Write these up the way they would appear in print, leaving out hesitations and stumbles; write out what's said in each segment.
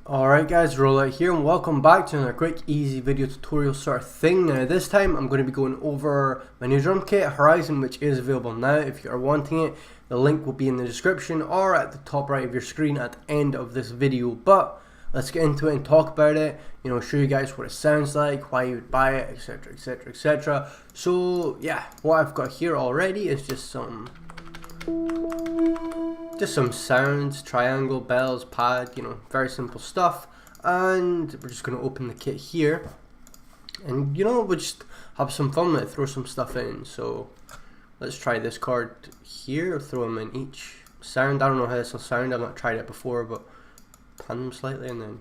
Alright guys, Rxllout here and welcome back to another quick easy video tutorial sort of thing. Now this time I'm going to be going over my new drum kit, Horizon, which is available now. If you are wanting it, the link will be in the description or at the top right of your screen at the end of this video. But let's get into it and talk about it, show you guys what it sounds like, why you would buy it, etc, etc, etc. So yeah, what I've got here already is just some sounds, triangle, bells, pad, very simple stuff. And we're just going to open the kit here and we'll just have some fun with it, throw some stuff in. So let's try this card here, throw them in each sound. I don't know how this will sound, I've not tried it before, but pan them slightly and then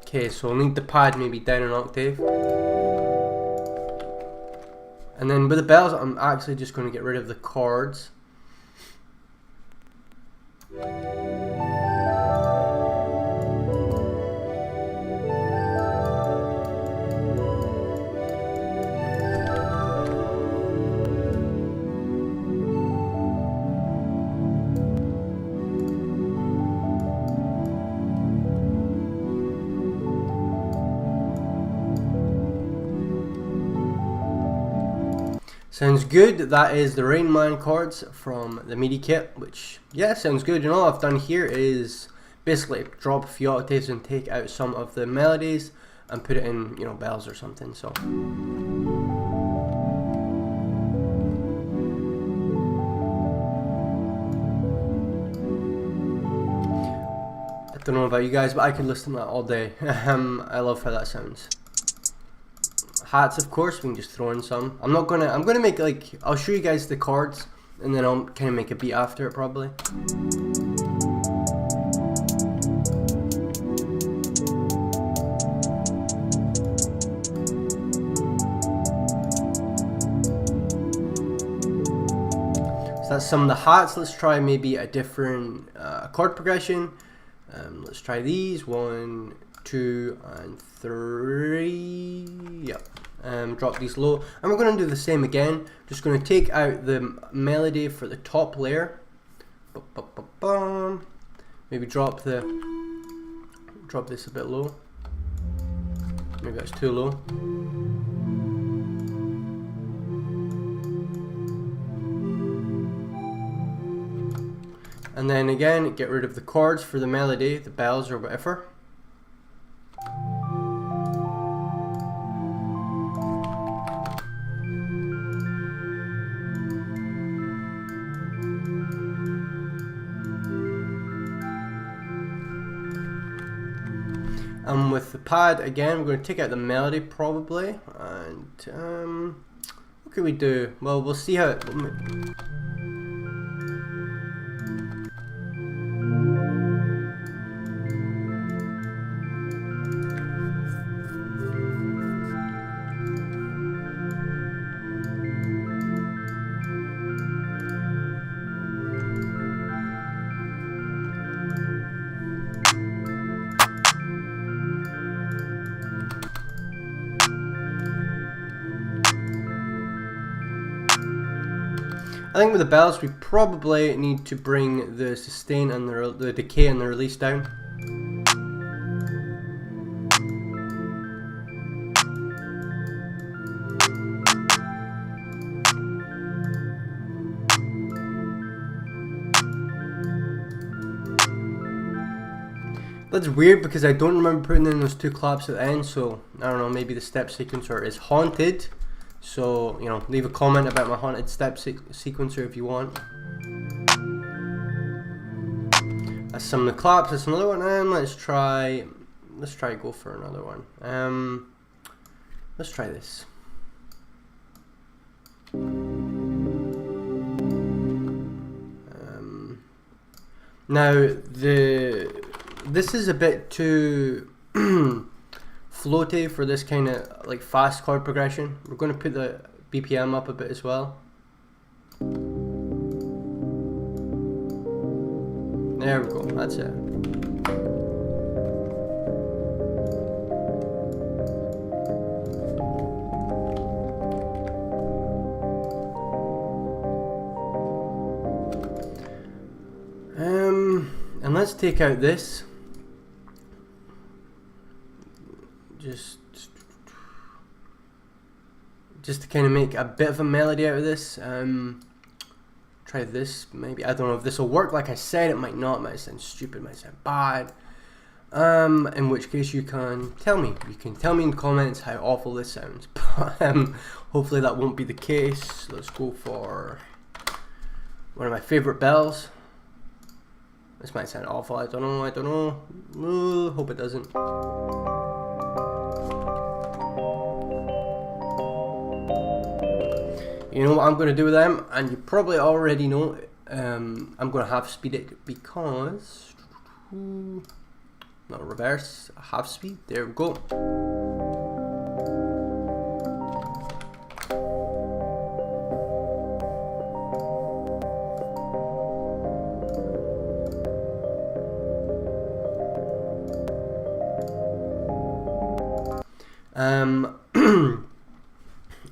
okay, so I'll need the pad maybe down an octave. And then with the bells, I'm actually just going to get rid of the chords. Sounds good. That is the Rain Man chords from the MIDI kit, which, yeah, sounds good. All I've done here is basically drop a few octaves and take out some of the melodies and put it in, bells or something. So I don't know about you guys, but I could listen to that all day. I love how that sounds. Hats, of course, we can just throw in some. I'm gonna make I'll show you guys the chords and then I'll kind of make a beat after it probably. So that's some of the hats. Let's try maybe a different chord progression. Let's try these, 1, 2, and 3. Yep. Drop these low, and we're going to do the same again. Just going to take out the melody for the top layer. Maybe drop this a bit low. Maybe that's too low. And then again, get rid of the chords for the melody, the bells or whatever. And with the pad again, we're going to take out the melody probably, and what can we do? Well, we'll see how it. I think with the bells we probably need to bring the sustain and the decay and the release down. That's weird because I don't remember putting in those two claps at the end, so I don't know, maybe the step sequencer is haunted. So, leave a comment about my haunted step sequencer if you want. That's some of the claps, that's another one, and let's try go for another one. Let's try this. Now, this is a bit too floaty for this kind of fast chord progression. We're going to put the BPM up a bit as well. There we go, that's it. And let's take out this. Just to kind of make a bit of a melody out of this. Try this, maybe. I don't know if this will work. Like I said, it might not. It might sound stupid, it might sound bad. In which case you can tell me. You can tell me in the comments how awful this sounds. But hopefully that won't be the case. Let's go for one of my favorite bells. This might sound awful. I don't know. Hope it doesn't. You know what I'm going to do with them, and you probably already know. I'm going to half speed it because not reverse, half speed. There we go.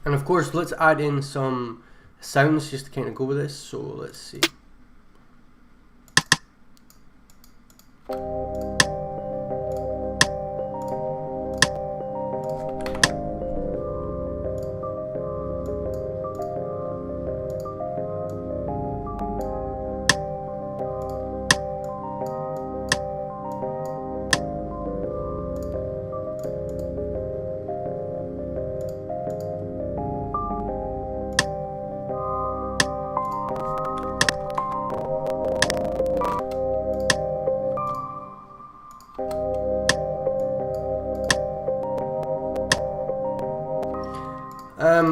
And of course, let's add in some sounds just to kind of go with this. So let's see.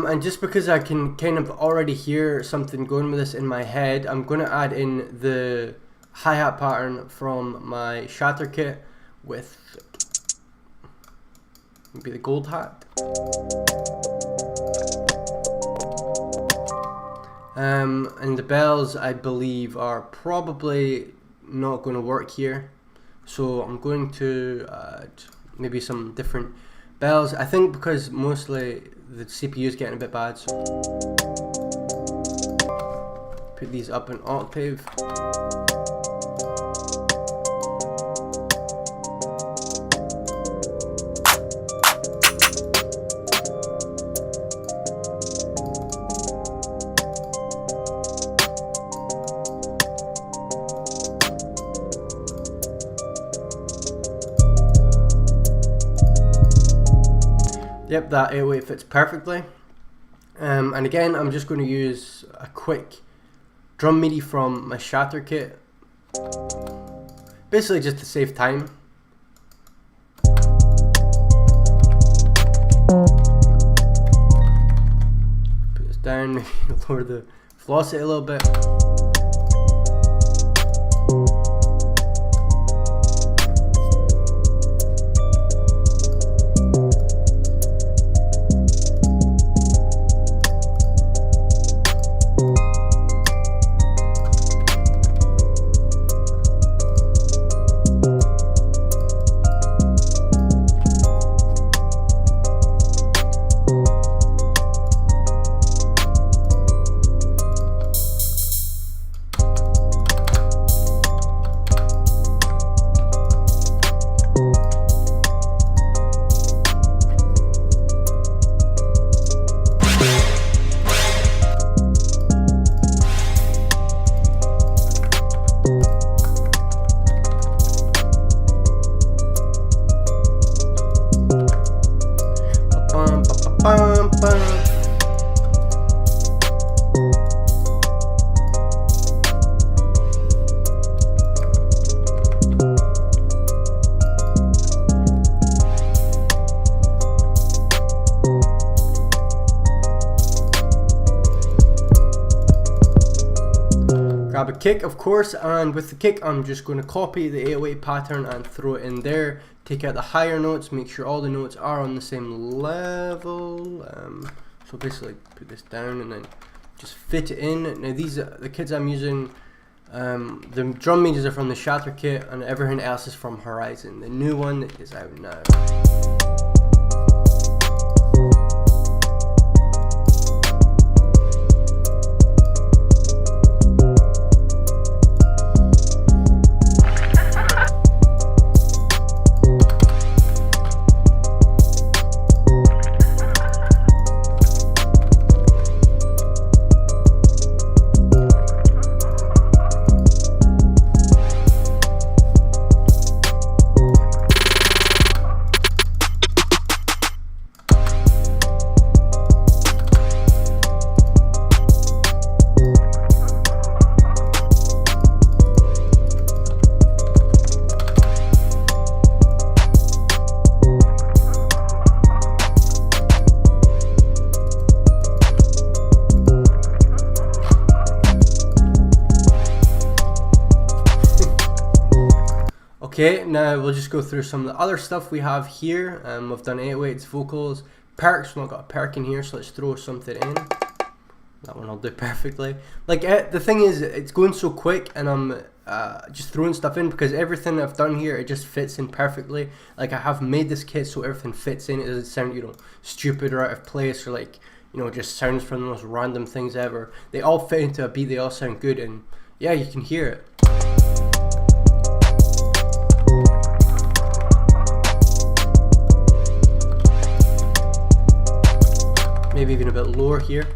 And just because I can kind of already hear something going with this in my head, I'm going to add in the hi-hat pattern from my shatter kit with maybe the gold hat. And the bells, I believe, are probably not going to work here. So I'm going to add maybe some different bells. I think because mostly the CPU is getting a bit bad, so put these up an octave. Yep, that 808 fits perfectly. And again, I'm just going to use a quick drum MIDI from my shatter kit, basically just to save time. Put this down, maybe lower the velocity a little bit. Grab a kick, of course, and with the kick I'm just going to copy the 808 pattern and throw it in there. Take out the higher notes, make sure all the notes are on the same level. So basically put this down and then just fit it in. Now these are the kits I'm using. The drum MIDIs are from the shatter kit and everything else is from Horizon. The new one is out now. Okay, now we'll just go through some of the other stuff we have here. We've done 808s, vocals, perks. We've not got a perk in here, so let's throw something in. That one will do perfectly. Like, the thing is, it's going so quick, and I'm just throwing stuff in because everything I've done here, it just fits in perfectly. Like, I have made this kit so everything fits in. It doesn't sound, you know, stupid or out of place, or like, you know, just sounds from the most random things ever. They all fit into a beat. They all sound good, and yeah, you can hear it. Maybe even a bit lower here.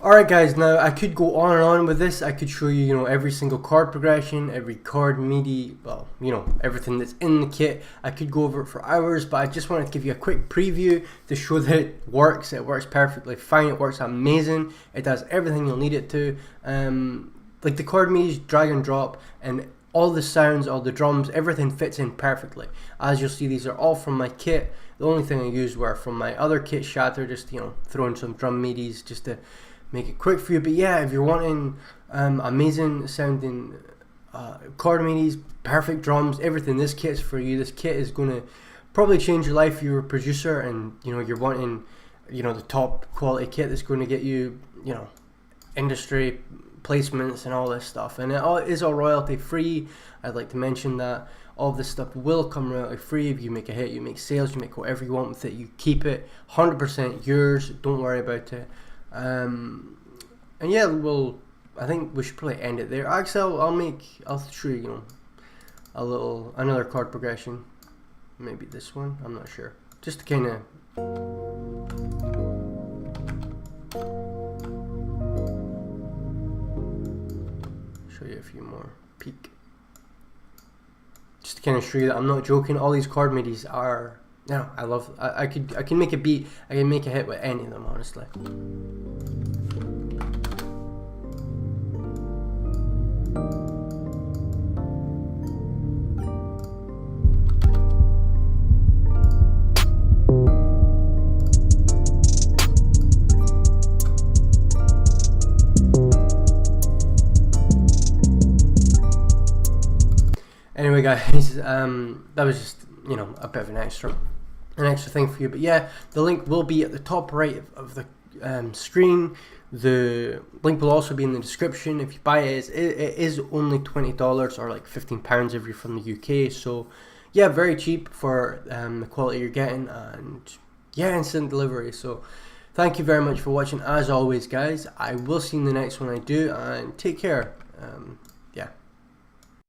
Alright guys, now I could go on and on with this. I could show you, you know, every single chord progression, every chord MIDI, well, you know, everything that's in the kit. I could go over it for hours, but I just wanted to give you a quick preview to show that it works perfectly fine, it works amazing, it does everything you'll need it to. Like the chord MIDIs, drag and drop, and all the sounds, all the drums, everything fits in perfectly. As you'll see, these are all from my kit. The only thing I used were from my other kit, Shatter, just, you know, throw in some drum MIDIs just to make it quick for you. But yeah, if you're wanting amazing sounding chord MIDIs, perfect drums, everything, this kit is for you. This kit is going to probably change your life if you're a producer and, you know, you're wanting, you know, the top quality kit that's going to get you, you know, industry placements and all this stuff. And it is all royalty free. I'd like to mention that all this stuff will come royalty free. If you make a hit, you make sales, you make whatever you want with it, you keep it 100% yours, don't worry about it. And yeah, I think we should probably end it there. Actually, I'll show you, you know, another chord progression, maybe this one, I'm not sure, just to kind of show you a few more, peak, just to kind of show you that I'm not joking. All these chord MIDIs are, no, I can make a beat, I can make a hit with any of them, honestly. Anyway guys, that was just, you know, a bit of an extra thing for you. But yeah, the link will be at the top right of the screen. The link will also be in the description. If you buy it, it is only $20 or like £15 if you're from the UK. So yeah, very cheap for the quality you're getting, and yeah, instant delivery. So thank you very much for watching. As always guys, I will see you in the next one I do, and take care.